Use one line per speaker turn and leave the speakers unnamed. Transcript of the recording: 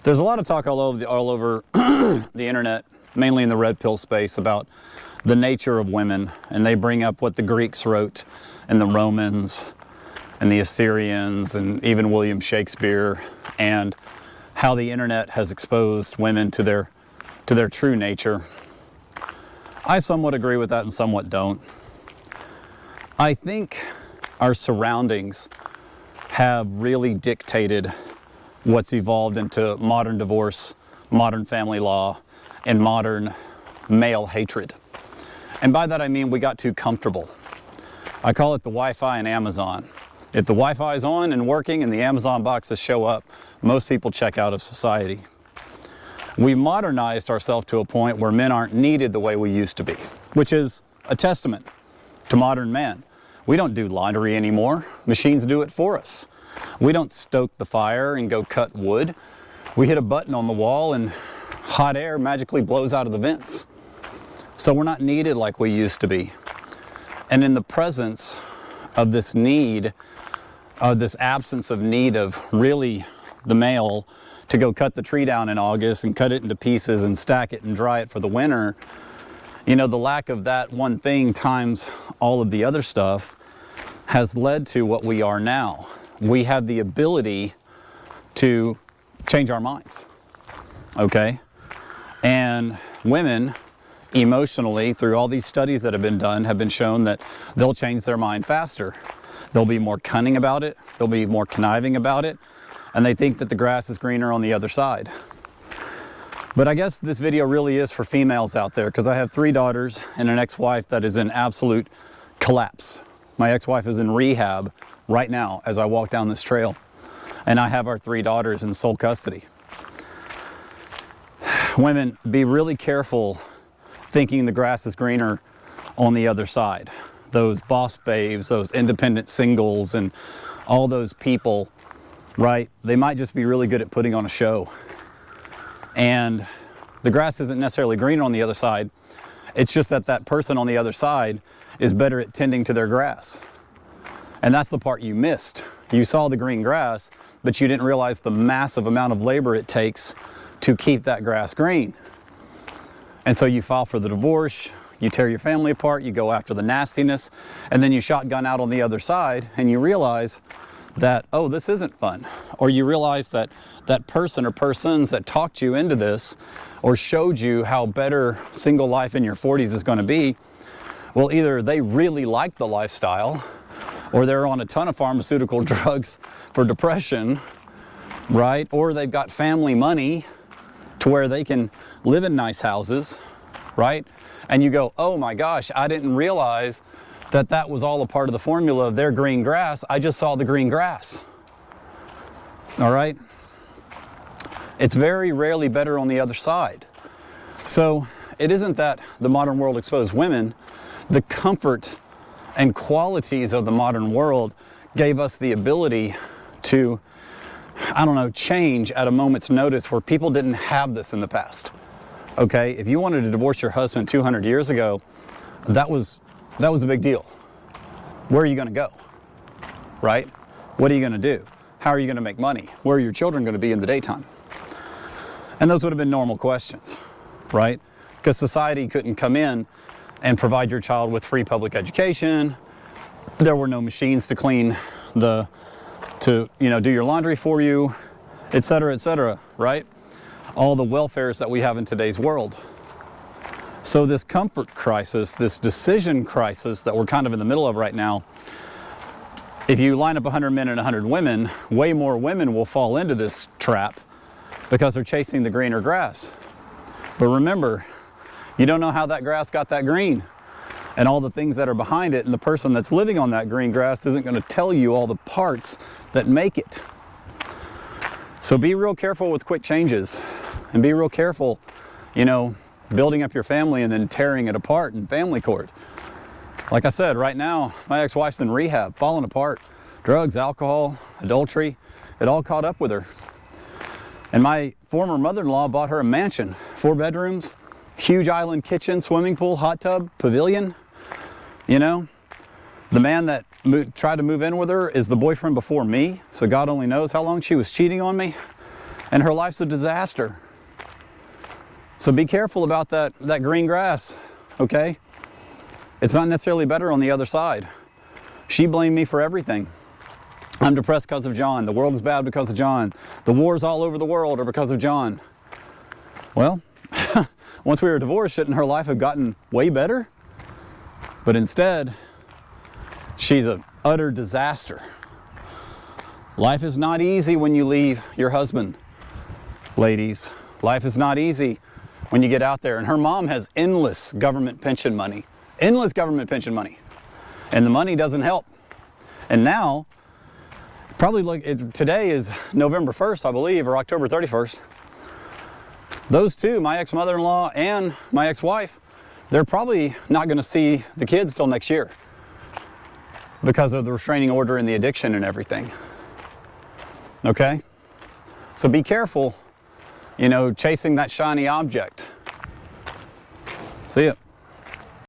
There's a lot of talk all over the internet, mainly in the red pill space, about the nature of women, and they bring up what the Greeks wrote and the Romans and the Assyrians and even William Shakespeare, and how the internet has exposed women to their true nature. I somewhat agree with that and somewhat don't. I think our surroundings have really dictated what's evolved into modern divorce, modern family law, and modern male hatred. And by that I mean we got too comfortable. I call it the Wi-Fi and Amazon. If the Wi-Fi is on and working and the Amazon boxes show up, most people check out of society. We modernized ourselves to a point where men aren't needed the way we used to be, which is a testament to modern man. We don't do laundry anymore. Machines do it for us. We don't stoke the fire and go cut wood. We hit a button on the wall and hot air magically blows out of the vents. So we're not needed like we used to be. And in the presence of this need, this absence of need of really the male to go cut the tree down in August and cut it into pieces and stack it and dry it for the winter, you know, the lack of that one thing times all of the other stuff has led to what we are now. We have the ability to change our minds, okay? And women, emotionally, through all these studies that have been done, have been shown that they'll change their mind faster. They'll be more cunning about it, they'll be more conniving about it, and they think that the grass is greener on the other side. But I guess this video really is for females out there, because I have 3 daughters and an ex-wife that is in absolute collapse. My ex-wife is in rehab right now as I walk down this trail, and I have our 3 daughters in sole custody. Women, be really careful thinking the grass is greener on the other side. Those boss babes, those independent singles, and all those people, right? They might just be really good at putting on a show. And the grass isn't necessarily greener on the other side. It's just that that person on the other side is better at tending to their grass. And that's the part you missed. You saw the green grass, but you didn't realize the massive amount of labor it takes to keep that grass green. And so you file for the divorce, you tear your family apart, you go after the nastiness, and then you shotgun out on the other side and you realize that, oh, this isn't fun. Or you realize that that person or persons that talked you into this or showed you how better single life in your 40s is going to be, well, either they really like the lifestyle or they're on a ton of pharmaceutical drugs for depression, right? Or they've got family money to where they can live in nice houses, right? And you go, oh my gosh, I didn't realize that that was all a part of the formula of their green grass. I just saw the green grass. All right? It's very rarely better on the other side. So it isn't that the modern world exposed women. The comfort and qualities of the modern world gave us the ability to, I don't know, change at a moment's notice where people didn't have this in the past. Okay? If you wanted to divorce your husband 200 years ago, that was a big deal. Where are you going to go? Right? What are you going to do? How are you going to make money? Where are your children going to be in the daytime? And those would have been normal questions, right? Because society couldn't come in and provide your child with free public education. There were no machines to clean do your laundry for you, et cetera, right? All the welfares that we have in today's world. So this comfort crisis, this decision crisis that we're kind of in the middle of right now, if you line up 100 men and 100 women, way more women will fall into this trap because they're chasing the greener grass. But remember, you don't know how that grass got that green and all the things that are behind it, and the person that's living on that green grass isn't going to tell you all the parts that make it. So be real careful with quick changes, and be real careful, building up your family and then tearing it apart in family court. Like I said, right now, my ex-wife's in rehab, falling apart. Drugs, alcohol, adultery, it all caught up with her. And my former mother-in-law bought her a mansion, 4 bedrooms, huge island kitchen, swimming pool, hot tub, pavilion. The man that tried to move in with her is the boyfriend before me, so God only knows how long she was cheating on me. and her life's a disaster. So be careful about that green grass, okay? It's not necessarily better on the other side. She blamed me for everything. I'm depressed because of John. The world is bad because of John. The wars all over the world are because of John. Well, once we were divorced, shouldn't her life have gotten way better? But instead, she's an utter disaster. Life is not easy when you leave your husband, ladies. Life is not easy when you get out there. And her mom has endless government pension money. Endless government pension money. And the money doesn't help. And now, today is November 1st, I believe, or October 31st. Those two, my ex-mother-in-law and my ex-wife, they're probably not going to see the kids till next year because of the restraining order and the addiction and everything. Okay? So be careful, chasing that shiny object. See ya.